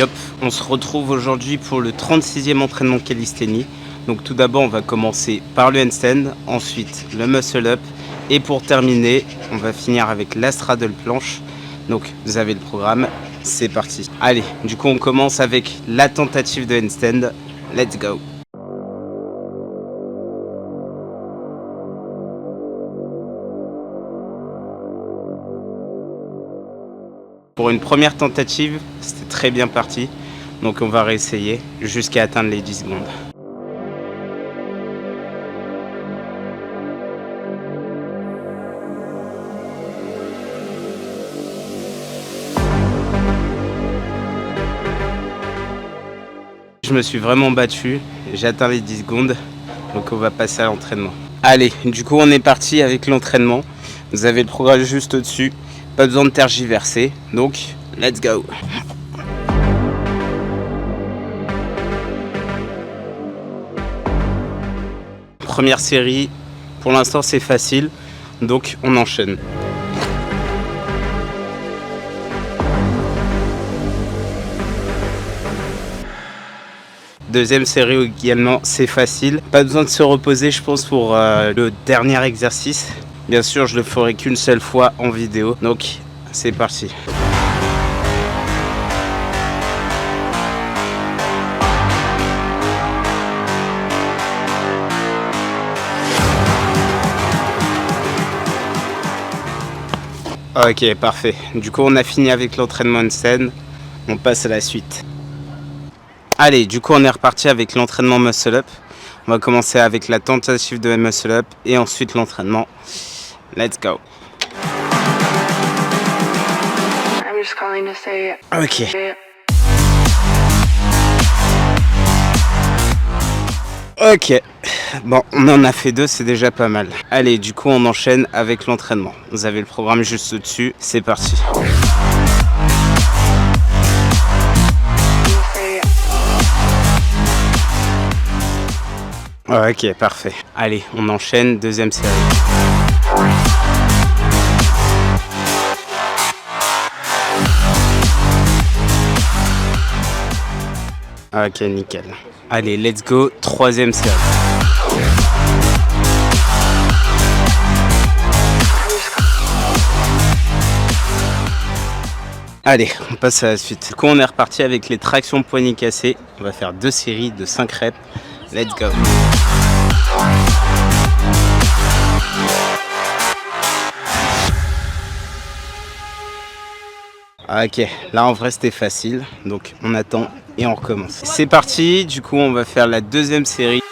Yop, on se retrouve aujourd'hui pour le 36e entraînement calisthénie. Donc tout d'abord, on va commencer par le handstand, ensuite le muscle up et pour terminer, on va finir avec la straddle planche. Donc vous avez le programme, c'est parti. Allez, du coup on commence avec la tentative de handstand. Let's go. Pour une première tentative, c'était très bien parti. Donc on va réessayer jusqu'à atteindre les 10 secondes. Je me suis vraiment battu, j'ai atteint les 10 secondes, donc on va passer à l'entraînement. Allez, du coup on est parti avec l'entraînement. Vous avez le programme juste au-dessus, pas besoin de tergiverser, donc let's go. Première série, pour l'instant c'est facile, donc on enchaîne. Deuxième série également, c'est facile. Pas besoin de se reposer, je pense, pour le dernier exercice. Bien sûr, je le ferai qu'une seule fois en vidéo. Donc, c'est parti. Ok, parfait. Du coup, on a fini avec l'entraînement handstand. On passe à la suite. Allez, du coup on est reparti avec l'entraînement muscle up. On va commencer avec la tentative de muscle up et ensuite l'entraînement. Let's go. Ok. Ok. Bon, on en a fait deux, c'est déjà pas mal. Allez, du coup on enchaîne avec l'entraînement. Vous avez le programme juste au-dessus, c'est parti. Ok, parfait. Allez, on enchaîne, deuxième série. Ok, nickel. Allez, let's go, troisième série. Allez, on passe à la suite. Du coup, on est reparti avec les tractions poignets cassés. On va faire deux séries de 5 reps. Let's go. Ok, là en vrai c'était facile, donc on attend et on recommence. C'est parti, du coup on va faire la deuxième série.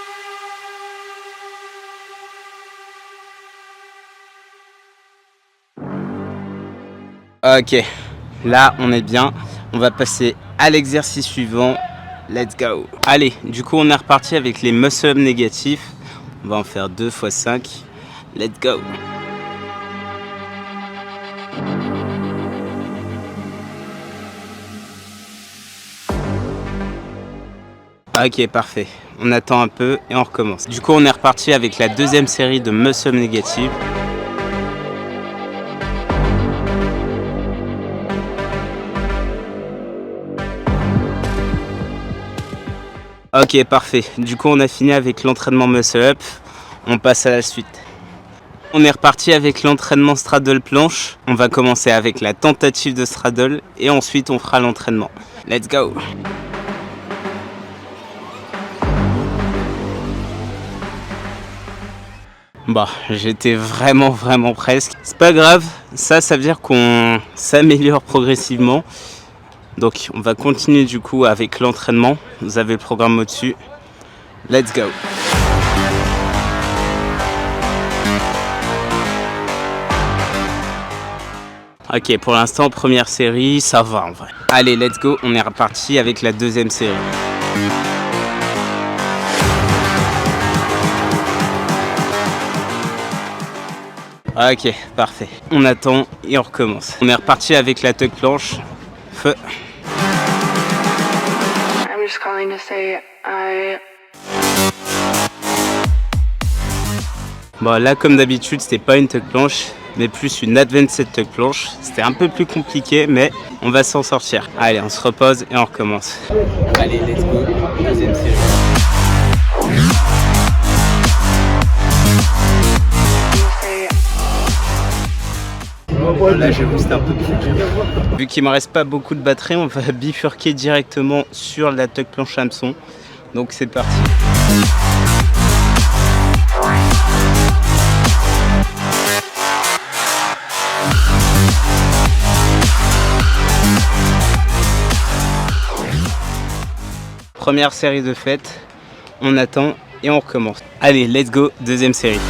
Ok, là on est bien, on va passer à l'exercice suivant. Let's go. Allez, du coup on est reparti avec les muscle-up négatifs. On va en faire 2 x 5. Let's go. Ok, parfait. On attend un peu et on recommence. Du coup on est reparti avec la deuxième série de muscle-up négatifs. Ok, parfait. Du coup, on a fini avec l'entraînement muscle up. On passe à la suite. On est reparti avec l'entraînement straddle planche. On va commencer avec la tentative de straddle et ensuite on fera l'entraînement. Let's go. Bah, j'étais vraiment presque. C'est pas grave, ça veut dire qu'on s'améliore progressivement. Donc on va continuer du coup avec l'entraînement. Vous avez le programme au-dessus. Let's go. Ok, pour l'instant, première série, ça va en vrai. Allez, let's go, on est reparti avec la deuxième série. Ok, parfait. On attend et on recommence. On est reparti avec la tuck planche. Feu. Bon, là, comme d'habitude, c'était pas une tuck planche. mais plus une advanced tuck planche. C'était un peu plus compliqué, mais on va s'en sortir. Allez, on se repose et on recommence. Allez, let's go, deuxième série. Là, j'avoue, c'était un peu plus dur. Vu qu'il me reste pas beaucoup de batterie, on va bifurquer directement sur la tuck planche hameçon. Donc c'est parti. Première série de fête, on attend et on recommence. Allez, let's go, deuxième série.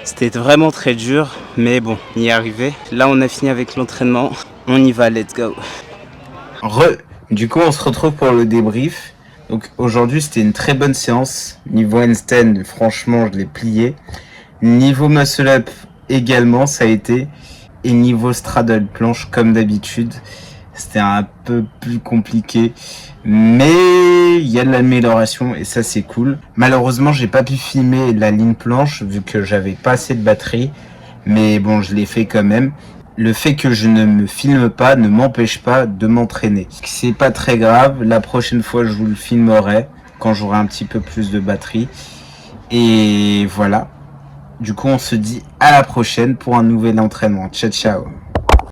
C'était vraiment très dur, mais bon, on y est arrivé. Là, on a fini avec l'entraînement. On y va, let's go. Du coup, on se retrouve pour le débrief. Donc aujourd'hui, c'était une très bonne séance. Niveau handstand, franchement, je l'ai plié. Niveau muscle up également, ça a été. Et niveau straddle planche, comme d'habitude, c'était un peu plus compliqué. Mais il y a de l'amélioration et ça, c'est cool. Malheureusement, j'ai pas pu filmer la ligne planche vu que j'avais pas assez de batterie. Mais bon, je l'ai fait quand même. Le fait que je ne me filme pas ne m'empêche pas de m'entraîner. C'est pas très grave, la prochaine fois je vous le filmerai quand j'aurai un petit peu plus de batterie. Et voilà. Du coup on se dit à la prochaine pour un nouvel entraînement. Ciao ciao.